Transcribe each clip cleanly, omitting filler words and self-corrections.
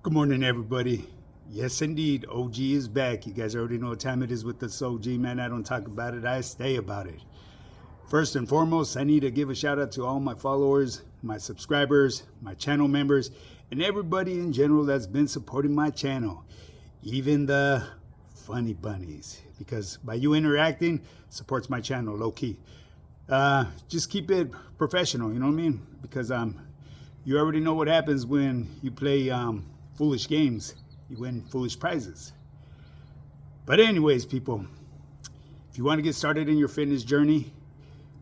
Good morning, everybody. Yes, indeed, OG is back. You guys already know what time it is with this OG, man. I don't talk about it, I stay about it. First and foremost, I need to give a shout out to all my followers, my subscribers, my channel members, and everybody in general that's been supporting my channel. Even the funny bunnies, because by you interacting, supports my channel, low key. Just keep it professional, you know what I mean? Because you already know what happens when you play foolish games. You win foolish prizes. But anyways, people, if you want to get started in your fitness journey,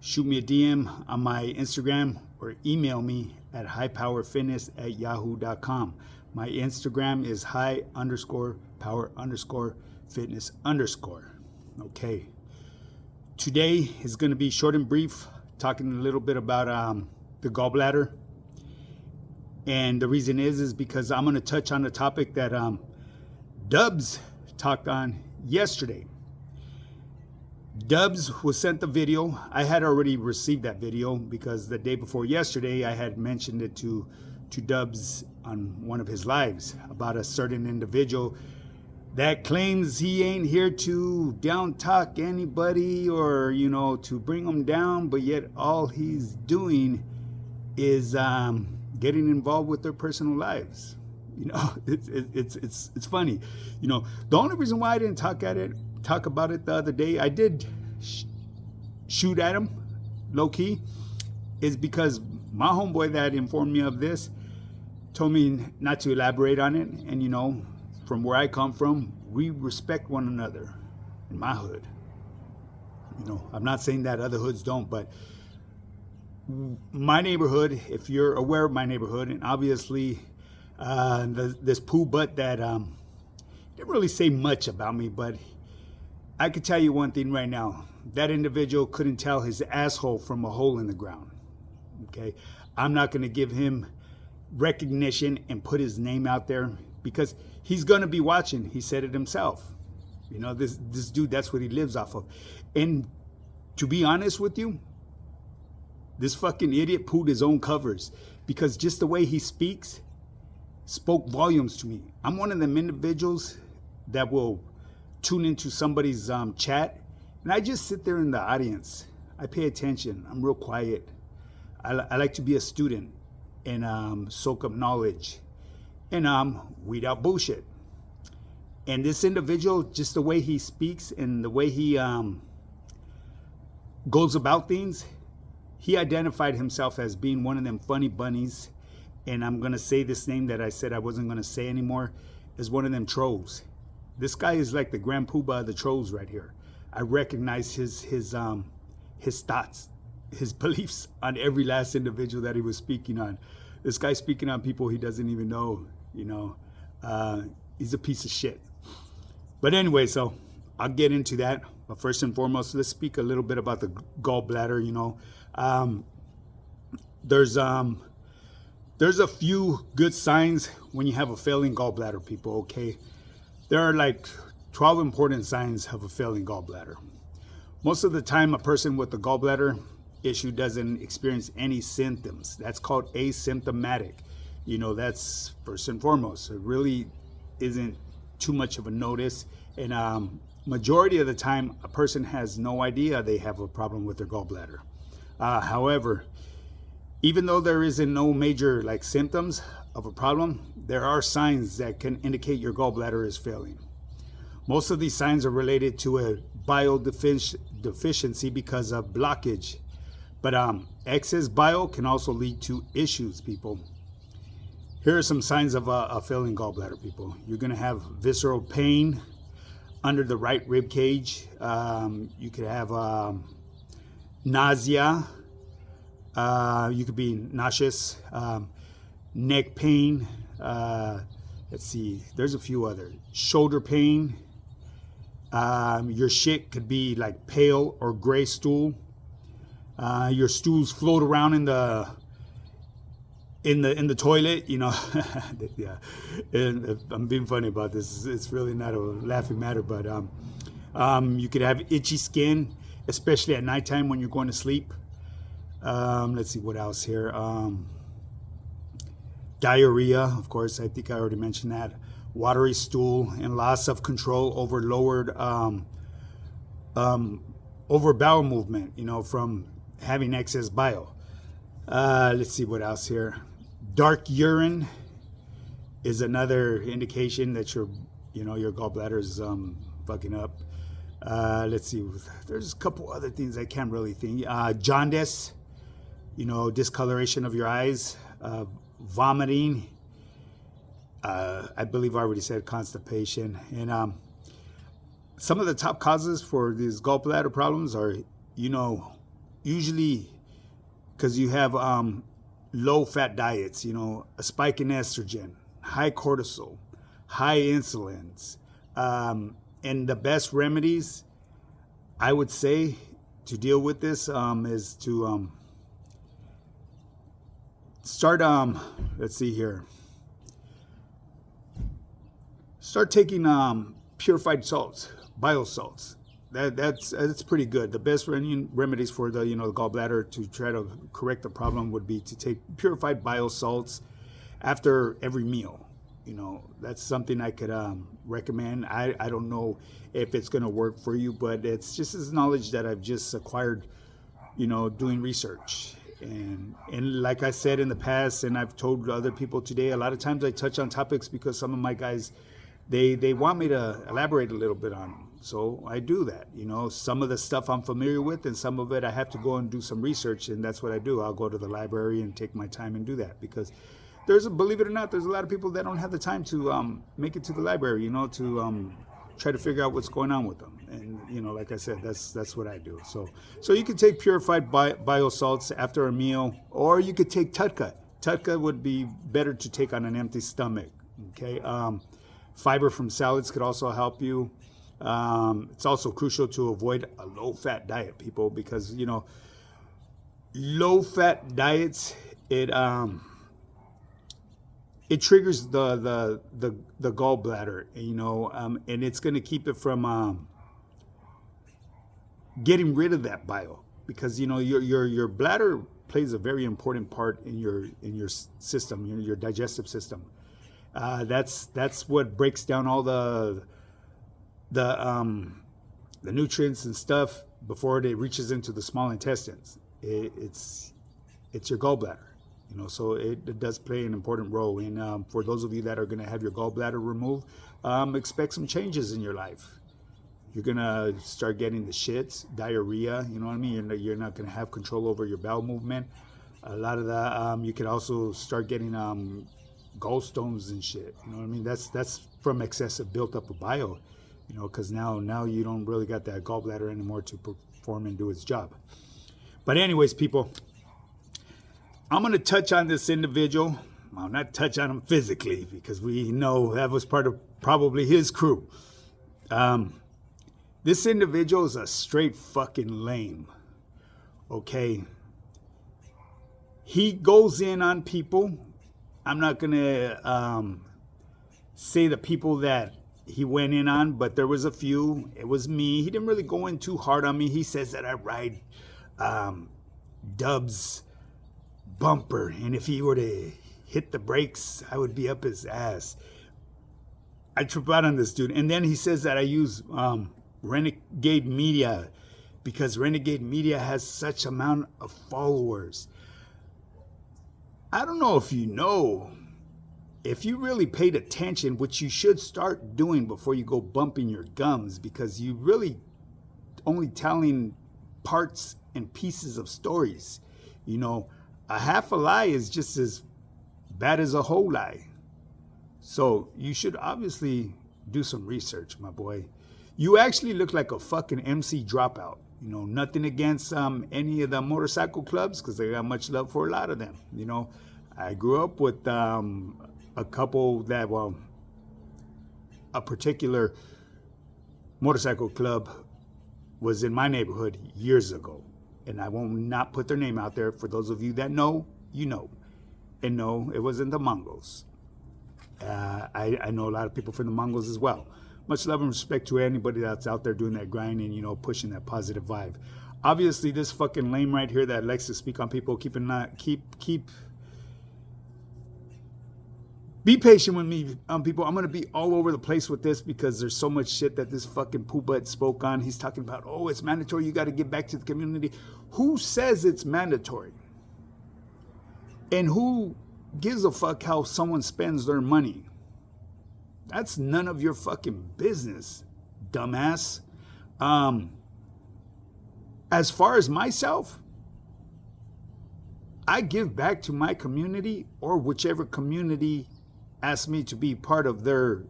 shoot me a DM on my Instagram or email me at highpowerfitness@yahoo.com. My Instagram is high_power_fitness_. Okay. Today is going to be short and brief, talking a little bit about the gallbladder. And the reason is because I'm going to touch on a topic that Dubs talked on yesterday. Dubs was sent the video. I had already received that video because the day before yesterday, I had mentioned it to Dubs on one of his lives about a certain individual that claims he ain't here to down talk anybody or, you know, to bring them down, but yet all he's doing is getting involved with their personal lives. You know, it's funny. You know, the only reason why I didn't talk about it the other day, I did shoot at him low key, is because my homeboy that informed me of this told me not to elaborate on it. And you know, from where I come from, we respect one another in my hood. You know, I'm not saying that other hoods don't, but my neighborhood, if you're aware of my neighborhood, and obviously this poo butt that didn't really say much about me, but I could tell you one thing right now. That individual couldn't tell his asshole from a hole in the ground. Okay, I'm not going to give him recognition and put his name out there because he's going to be watching. He said it himself. You know, this dude, that's what he lives off of. And to be honest with you, this fucking idiot pooed his own covers because just the way he spoke volumes to me. I'm one of them individuals that will tune into somebody's chat and I just sit there in the audience. I pay attention. I'm real quiet. I like to be a student and soak up knowledge and weed out bullshit. And this individual, just the way he speaks and the way he goes about things, he identified himself as being one of them funny bunnies, and I'm going to say this name that I said I wasn't going to say anymore, is one of them trolls. This guy is like the grand poobah of the trolls right here. I recognize his thoughts, his beliefs on every last individual that he was speaking on. This guy's speaking on people he doesn't even know, you know. He's a piece of shit. But anyway, so I'll get into that. But first and foremost, let's speak a little bit about the gallbladder, you know. There's a few good signs when you have a failing gallbladder, people, okay? There are like 12 important signs of a failing gallbladder. Most of the time, a person with a gallbladder issue doesn't experience any symptoms. That's called asymptomatic. You know, that's first and foremost. It really isn't too much of a notice. And majority of the time, a person has no idea they have a problem with their gallbladder. However, even though there isn't no major like symptoms of a problem, there are signs that can indicate your gallbladder is failing. Most of these signs are related to a bile deficiency because of blockage. But excess bile can also lead to issues, people. Here are some signs of a failing gallbladder, people. You're going to have visceral pain under the right rib cage. You could have nausea. You could be nauseous. Neck pain. Let's see. There's a few others. Shoulder pain. Your shit could be like pale or gray stool. Your stools float around in the toilet, you know. Yeah, and I'm being funny about this. It's really not a laughing matter, but you could have itchy skin, especially at nighttime when you're going to sleep. Let's see what else here. diarrhea, of course, I think I already mentioned that, watery stool, and loss of control over over bowel movement, from having excess bile. Let's see what else here. Dark urine is another indication that your gallbladder is fucking up. Let's see. There's a couple other things I can't really think. Jaundice, discoloration of your eyes, vomiting. I believe I already said constipation. And some of the top causes for these gallbladder problems are, usually because you have low fat diets, a spike in estrogen, high cortisol, high insulins. And the best remedies, I would say, to deal with this is to start, let's see here, start taking purified salts, biosalts. That's pretty good. The best remedies for the gallbladder to try to correct the problem would be to take purified biosalts after every meal. That's something I could recommend. I don't know if it's going to work for you, but it's just this knowledge that I've just acquired, doing research. And like I said in the past, and I've told other people today, a lot of times I touch on topics because some of my guys, they want me to elaborate a little bit on them. So I do that. Some of the stuff I'm familiar with, and some of it I have to go and do some research, and that's what I do. I'll go to the library and take my time and do that, because believe it or not, there's a lot of people that don't have the time to make it to the library, to try to figure out what's going on with them. And like I said, that's what I do. So you could take purified biosalts after a meal, or you could take Tutka. Tutka would be better to take on an empty stomach. Okay. Fiber from salads could also help you. It's also crucial to avoid a low-fat diet, people, because low-fat diets, it triggers the gallbladder, and it's going to keep it from getting rid of that bile, because your bladder plays a very important part in your system, your digestive system. That's what breaks down all the nutrients and stuff before it reaches into the small intestines. It's your gallbladder. So it does play an important role. And for those of you that are going to have your gallbladder removed, expect some changes in your life. You're going to start getting the shits, diarrhea, you know what I mean? You're not going to have control over your bowel movement. A lot of that, you can also start getting gallstones and shit, you know what I mean? That's from excessive built up of bile, because now you don't really got that gallbladder anymore to perform and do its job. But anyways, people, I'm going to touch on this individual. Well, not touch on him physically, because we know that was part of probably his crew. This individual is a straight fucking lame. Okay? He goes in on people. I'm not going to say the people that he went in on, but there was a few. It was me. He didn't really go in too hard on me. He says that I ride Dub's bumper, and if he were to hit the brakes, I would be up his ass. I trip out on this dude. And then he says that I use Renegade Media because Renegade Media has such amount of followers. I don't know if if you really paid attention, which you should start doing before you go bumping your gums, because you really only telling parts and pieces of stories. A half a lie is just as bad as a whole lie. So you should obviously do some research, my boy. You actually look like a fucking MC dropout. Nothing against any of the motorcycle clubs, because I got much love for a lot of them. I grew up with a couple that, a particular motorcycle club was in my neighborhood years ago. And I will not put their name out there. For those of you that know, you know. And no, it wasn't the Mongols. I know a lot of people from the Mongols as well. Much love and respect to anybody that's out there doing that grind and, pushing that positive vibe. Obviously, this fucking lame right here that likes to speak on people, keep Be patient with me, people. I'm going to be all over the place with this because there's so much shit that this fucking poo butt spoke on. He's talking about, oh, it's mandatory. You got to give back to the community. Who says it's mandatory? And who gives a fuck how someone spends their money? That's none of your fucking business, dumbass. As far as myself, I give back to my community or whichever community asks me to be part of their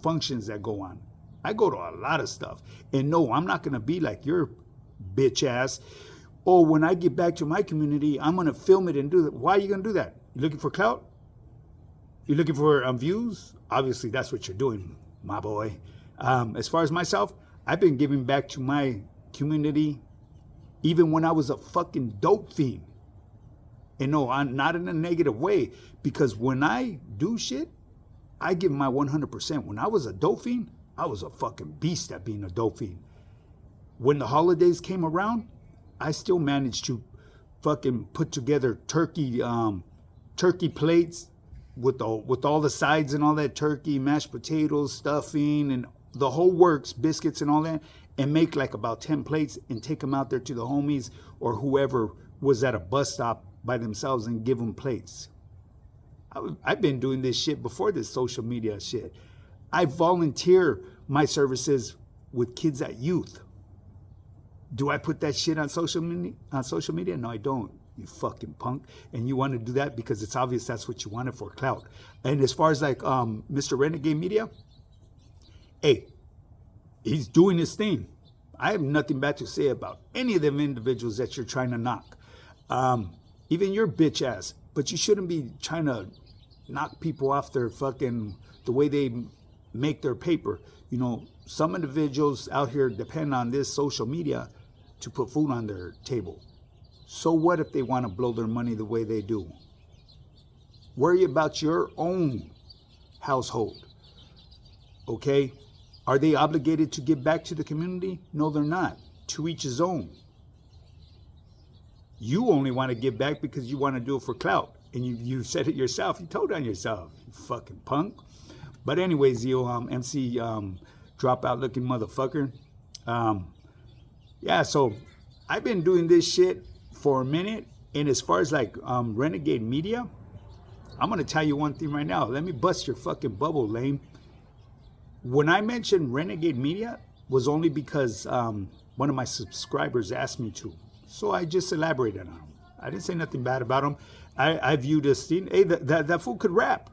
functions that go on. I go to a lot of stuff. And no, I'm not going to be like your bitch ass. Oh, when I get back to my community, I'm going to film it and do that. Why are you going to do that? You looking for clout? You looking for views? Obviously, that's what you're doing, my boy. As far as myself, I've been giving back to my community even when I was a fucking dope fiend. And no, I'm not in a negative way, because when I do shit, I give my 100%. When I was a dope fiend, I was a fucking beast at being a dope fiend. When the holidays came around, I still managed to fucking put together turkey plates with all the sides and all that turkey, mashed potatoes, stuffing, and the whole works, biscuits and all that, and make like about 10 plates and take them out there to the homies or whoever was at a bus stop by themselves and give them plates. I've been doing this shit before this social media shit. I volunteer my services with kids at youth. Do I put that shit on social media? No, I don't, you fucking punk. And you want to do that because it's obvious that's what you wanted for clout. And as far as like Mr. Renegade Media, hey, he's doing his thing. I have nothing bad to say about any of them individuals that you're trying to knock. Even your bitch ass. But you shouldn't be trying to knock people off their fucking, the way they make their paper. You know, some individuals out here depend on this social media to put food on their table. So what if they want to blow their money the way they do? Worry about your own household. Okay? Are they obligated to give back to the community? No, they're not. To each his own. You only want to give back because you want to do it for clout. And you said it yourself. You told on yourself, you fucking punk. But anyways, you MC dropout looking motherfucker. Yeah, so I've been doing this shit for a minute. And as far as like Renegade Media, I'm going to tell you one thing right now. Let me bust your fucking bubble, lame. When I mentioned Renegade Media was only because one of my subscribers asked me to. So I just elaborated on him. I didn't say nothing bad about him. I view this thing, hey, that fool could rap.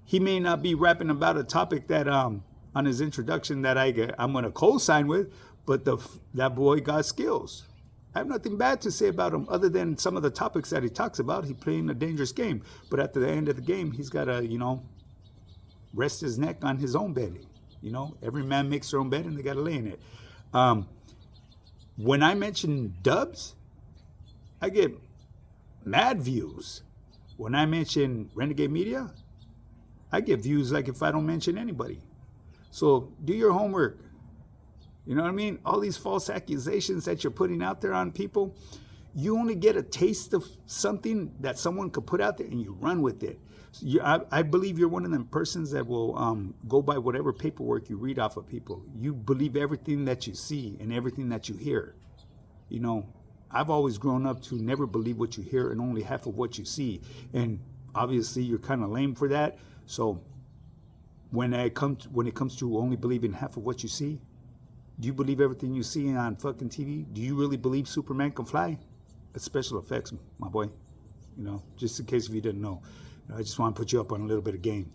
He may not be rapping about a topic that on his introduction that I'm going to co-sign with, but that boy got skills. I have nothing bad to say about him other than some of the topics that he talks about. He's playing a dangerous game. But at the end of the game, he's got to, rest his neck on his own bed. Every man makes their own bed and they got to lay in it. When I mention dubs, I get mad views. When I mention Renegade Media, I get views like if I don't mention anybody. So do your homework. You know what I mean? All these false accusations that you're putting out there on people, you only get a taste of something that someone could put out there and you run with it. So I believe you're one of them persons that will go by whatever paperwork you read off of people. You believe everything that you see and everything that you hear. I've always grown up to never believe what you hear and only half of what you see. And obviously you're kind of lame for that. So when it comes to only believing half of what you see, do you believe everything you see on fucking TV? Do you really believe Superman can fly? It's special effects, my boy. Just in case if you didn't know. I just want to put you up on a little bit of game.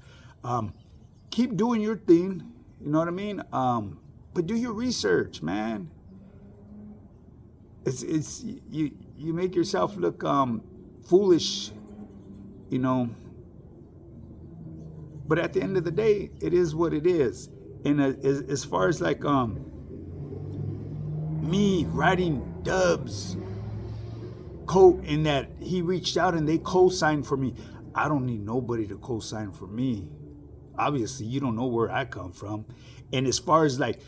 Keep doing your thing, you know what I mean? But do your research, man. It's you make yourself look foolish, But at the end of the day, it is what it is. And as far as like me writing Dubs quote in that he reached out and they co-signed for me. I don't need nobody to co-sign for me. Obviously, you don't know where I come from. And as far as like,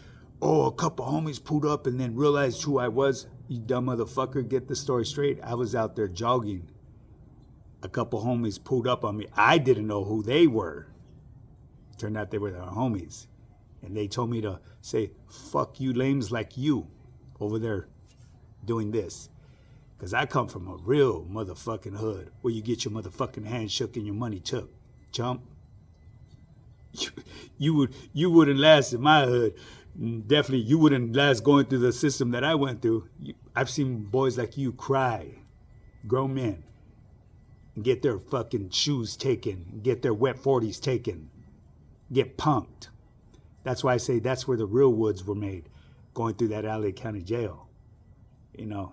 a couple homies pulled up and then realized who I was, you dumb motherfucker, get the story straight. I was out there jogging. a couple homies pulled up on me. I didn't know who they were. Turned out they were their homies. And they told me to say, fuck you lames like you over there doing this. Because I come from a real motherfucking hood where you get your motherfucking hand shook and your money took. Chump. You wouldn't last in my hood. Definitely you wouldn't last going through the system that I went through. I've seen boys like you cry. Grown men. And get their fucking shoes taken. Get their wet 40s taken. Get punked. That's why I say that's where the real woods were made. Going through that LA County jail. You know.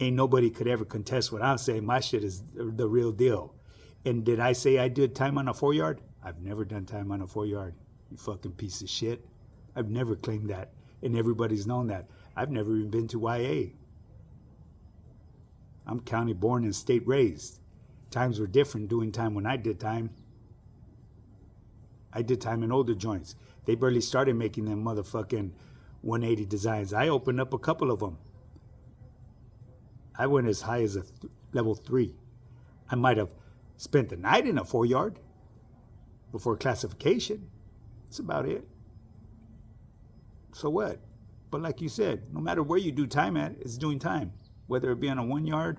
Ain't nobody could ever contest what I'm saying. My shit is the real deal. And did I say I did time on a 4-yard? I've never done time on a 4-yard. You fucking piece of shit. I've never claimed that. And everybody's known that. I've never even been to YA. I'm county born and state raised. Times were different doing time when I did time. I did time in older joints. They barely started making them motherfucking 180 designs. I opened up a couple of them. I went as high as a level 3. I might have spent the night in a 4-yard before classification. That's about it. So what? But like you said, no matter where you do time at, it's doing time. Whether it be on a 1-yard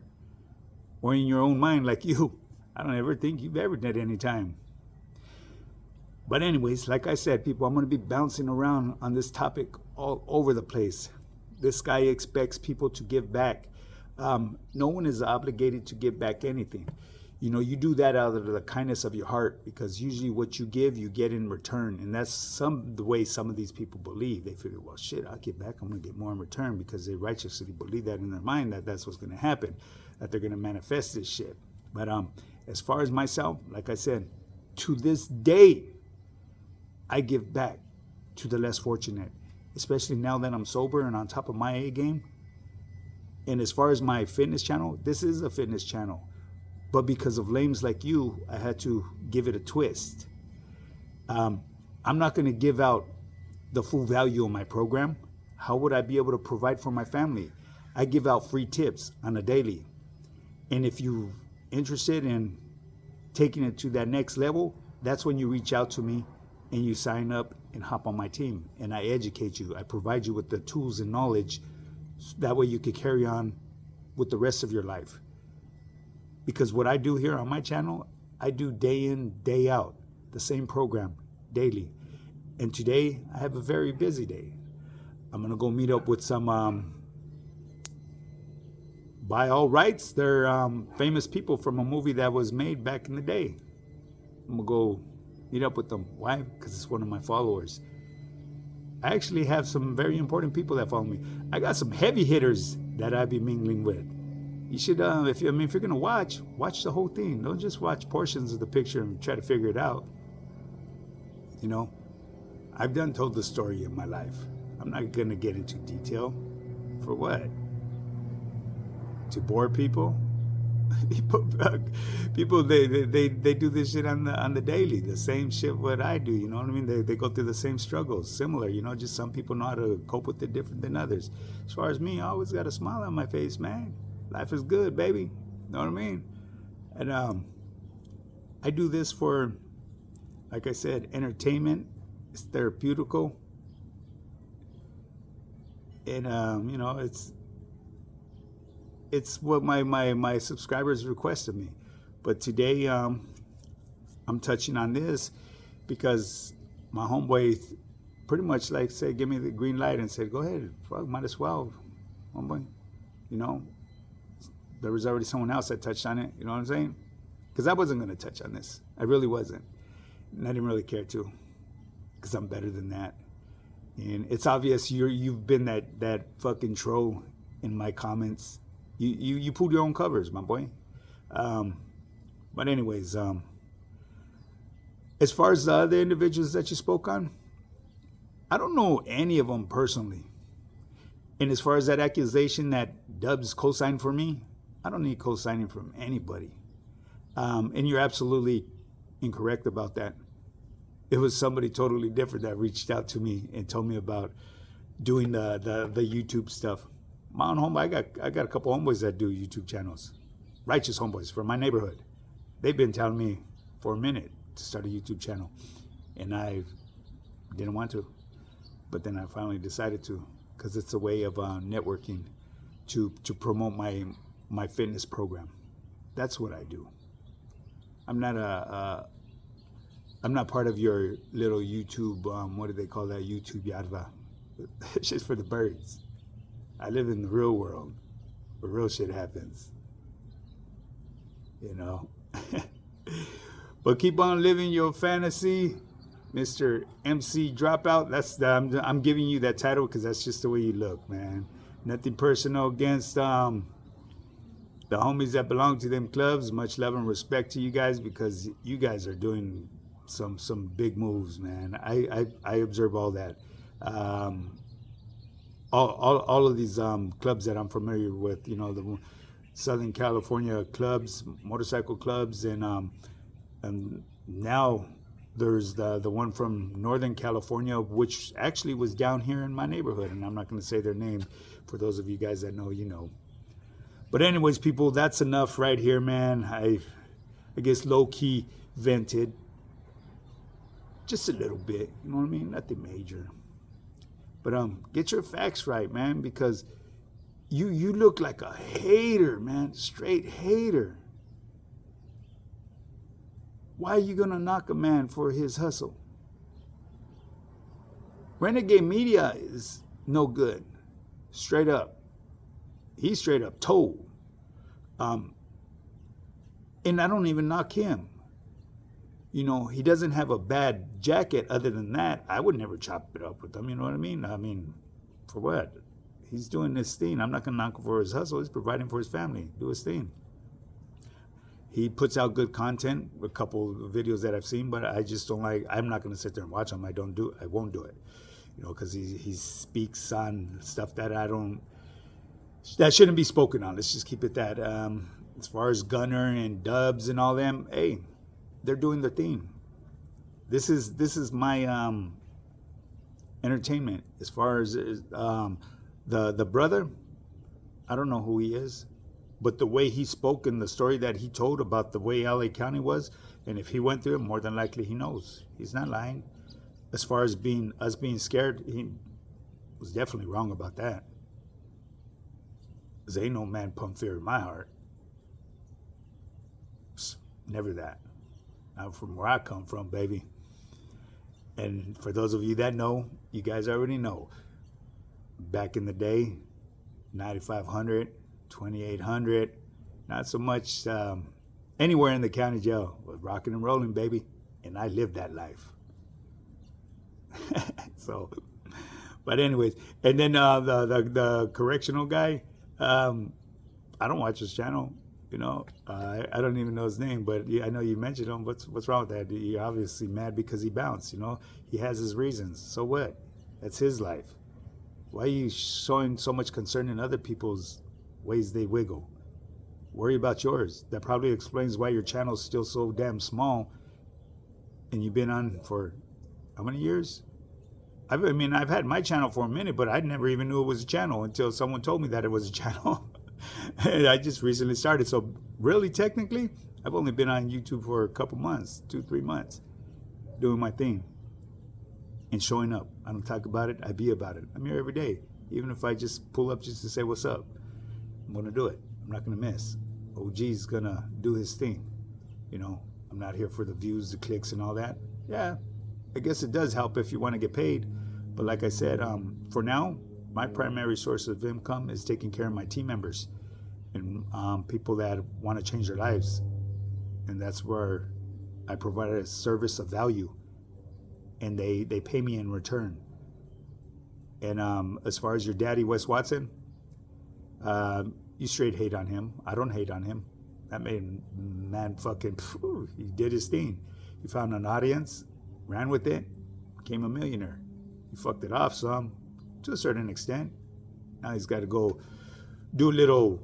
or in your own mind like you. I don't ever think you've ever done any time. But anyways, like I said, people, I'm going to be bouncing around on this topic all over the place. This guy expects people to give back. No one is obligated to give back anything. You know, you do that out of the kindness of your heart, because usually what you give, you get in return. And that's the way some of these people believe. They figure, well, shit, I'll give back. I'm going to get more in return, because they righteously believe that in their mind, that that's what's going to happen, that they're going to manifest this shit. But as far as myself, like I said, to this day, I give back to the less fortunate, especially now that I'm sober and on top of my A game. And as far as my fitness channel, this is a fitness channel. But because of lames like you, I had to give it a twist. I'm not going to give out the full value of my program. How would I be able to provide for my family? I give out free tips on a daily. And if you're interested in taking it to that next level, that's when you reach out to me and you sign up and hop on my team. And I educate you. I provide you with the tools and knowledge. That way you could carry on with the rest of your life. Because what I do here on my channel, I do day in, day out, the same program daily. And today I have a very busy day. I'm gonna go meet up with some, by all rights, they're famous people from a movie that was made back in the day. I'm gonna go meet up with them. Why? Because it's one of my followers. I actually have some very important people that follow me. I got some heavy hitters that I be mingling with. You should, if you're gonna watch the whole thing. Don't just watch portions of the picture and try to figure it out. You know, I've done told the story of my life. I'm not gonna get into detail. For what? To bore people? People they do this shit on the daily, the same shit what I do, you know what I mean? They go through the same struggles, similar, you know, just some people know how to cope with it different than others. As far as me, I always got a smile on my face, man. Life is good, baby. You know what I mean? And I do this for, like I said, entertainment. It's therapeutical. And you know, it's what my subscribers requested me. But today, I'm touching on this because my homeboy pretty much like said, give me the green light and said, go ahead, fuck, might as well, homeboy. You know, there was already someone else that touched on it, you know what I'm saying? Because I wasn't going to touch on this. I really wasn't. And I didn't really care to, because I'm better than that. And it's obvious you've been that fucking troll in my comments. You pulled your own covers, my boy. But anyways, as far as the other individuals that you spoke on, I don't know any of them personally. And as far as that accusation that Dubs co-signed for me, I don't need co-signing from anybody. And you're absolutely incorrect about that. It was somebody totally different that reached out to me and told me about doing the YouTube stuff. My own homeboy, I got a couple homeboys that do YouTube channels. Righteous homeboys from my neighborhood. they've been telling me for a minute to start a YouTube channel, and I didn't want to, but then I finally decided to, because it's a way of networking to promote my fitness program. That's what I do. I'm not part of your little YouTube, what do they call that, YouTube yarda. It's just for the birds. I live in the real world where real shit happens, you know. But keep on living your fantasy, Mr. MC Dropout. I'm giving you that title because that's just the way you look, man. Nothing personal against the homies that belong to them clubs. Much love and respect to you guys, because you guys are doing some big moves, man. I observe all that. All of these clubs that I'm familiar with, you know, the Southern California clubs, motorcycle clubs, and now there's the one from Northern California, which actually was down here in my neighborhood, and I'm not going to say their name. For those of you guys that know, you know. But anyways, people, that's enough right here, man. I guess low-key vented just a little bit, you know what I mean? Nothing major. But get your facts right, man, because you look like a hater, man, straight hater. Why are you gonna knock a man for his hustle? Renegade Media is no good, straight up. He's straight up told. And I don't even knock him. You know, he doesn't have a bad jacket. Other than that, I would never chop it up with him. You know what I mean? I mean, for what? He's doing this thing. I'm not going to knock him for his hustle. He's providing for his family. Do his thing. He puts out good content, a couple of videos that I've seen, but I just don't like, I'm not going to sit there and watch him. I won't do it. You know, because he speaks on stuff that that shouldn't be spoken on. Let's just keep it that. As far as Gunner and Dubs and all them, hey, they're doing their thing. This is my entertainment. As far as the brother, I don't know who he is, but the way he spoke and the story that he told about the way LA County was, and if he went through it, more than likely he knows. He's not lying. As far as us being scared, he was definitely wrong about that. Because ain't no man pump fear in my heart. Never that. Not from where I come from, baby. And for those of you that know, you guys already know. Back in the day, 9,500, 2,800, not so much anywhere in the county jail, was rocking and rolling, baby. And I lived that life. So, but anyways, and then the correctional guy, I don't watch his channel. You know, I don't even know his name, but I know you mentioned him. What's wrong with that? You're obviously mad because he bounced. You know, he has his reasons. So what? That's his life. Why are you showing so much concern in other people's ways they wiggle? Worry about yours. That probably explains why your channel's still so damn small, and you've been on for how many years? I've had my channel for a minute, but I never even knew it was a channel until someone told me that it was a channel. I just recently started. So really, technically, I've only been on YouTube for a couple months, 2-3 months, doing my thing and showing up. I don't talk about it. I be about it. I'm here every day. Even if I just pull up just to say what's up, I'm going to do it. I'm not going to miss. OG's going to do his thing. You know, I'm not here for the views, the clicks, and all that. Yeah, I guess it does help if you want to get paid. But like I said, for now, my primary source of income is taking care of my team members and people that want to change their lives. And that's where I provide a service of value, and they pay me in return. And as far as your daddy, Wes Watson, you straight hate on him. I don't hate on him. That man fucking, he did his thing. He found an audience, ran with it, became a millionaire. He fucked it off some, to a certain extent. Now he's got to go do a little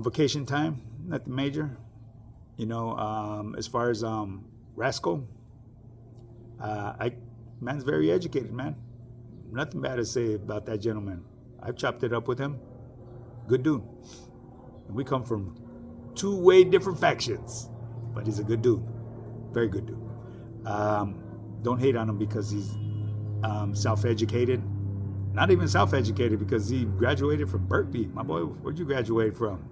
vacation time, nothing major. You know, as far as Rascal, man's very educated, man. Nothing bad to say about that gentleman. I've chopped it up with him. Good dude. And we come from two way different factions. But he's a good dude. Very good dude. Don't hate on him because he's self-educated. Not even self-educated, because he graduated from Berkeley. My boy, where'd you graduate from?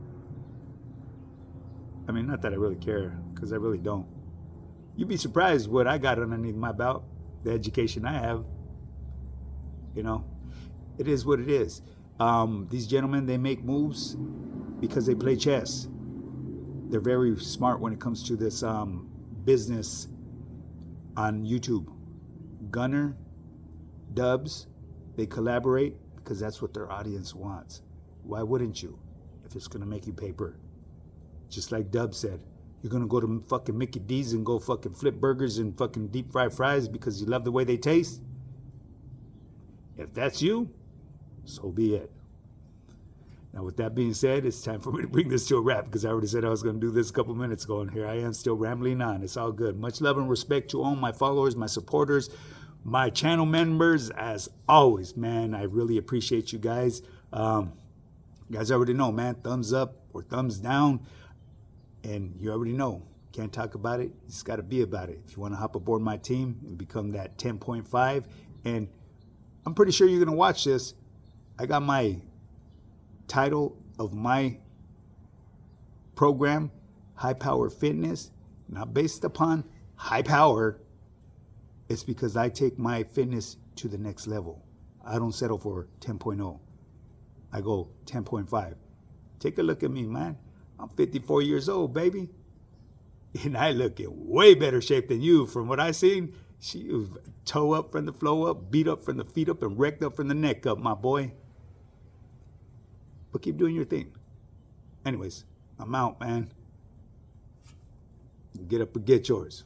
I mean, not that I really care, because I really don't. You'd be surprised what I got underneath my belt, the education I have. You know, it is what it is. These gentlemen, they make moves because they play chess. They're very smart when it comes to this business on YouTube. Gunner, Dubs, they collaborate because that's what their audience wants. Why wouldn't you if it's going to make you paper? Just like Dubs said, you're going to go to fucking Mickey D's and go fucking flip burgers and fucking deep fried fries because you love the way they taste? If that's you, so be it. Now, with that being said, it's time for me to bring this to a wrap, because I already said I was going to do this a couple minutes ago, and here I am still rambling on. It's all good. Much love and respect to all my followers, my supporters, my channel members. As always, man, I really appreciate you guys. You guys already know, man, thumbs up or thumbs down. And you already know, can't talk about it, you just got to be about it. If you want to hop aboard my team and become that 10.5, and I'm pretty sure you're going to watch this. I got my title of my program, High Power Fitness, not based upon high power. It's because I take my fitness to the next level. I don't settle for 10.0. I go 10.5. Take a look at me, man. I'm 54 years old, baby. And I look in way better shape than you. From what I seen, she was toe up from the flow up, beat up from the feet up, and wrecked up from the neck up, my boy. But keep doing your thing. Anyways, I'm out, man. Get up and get yours.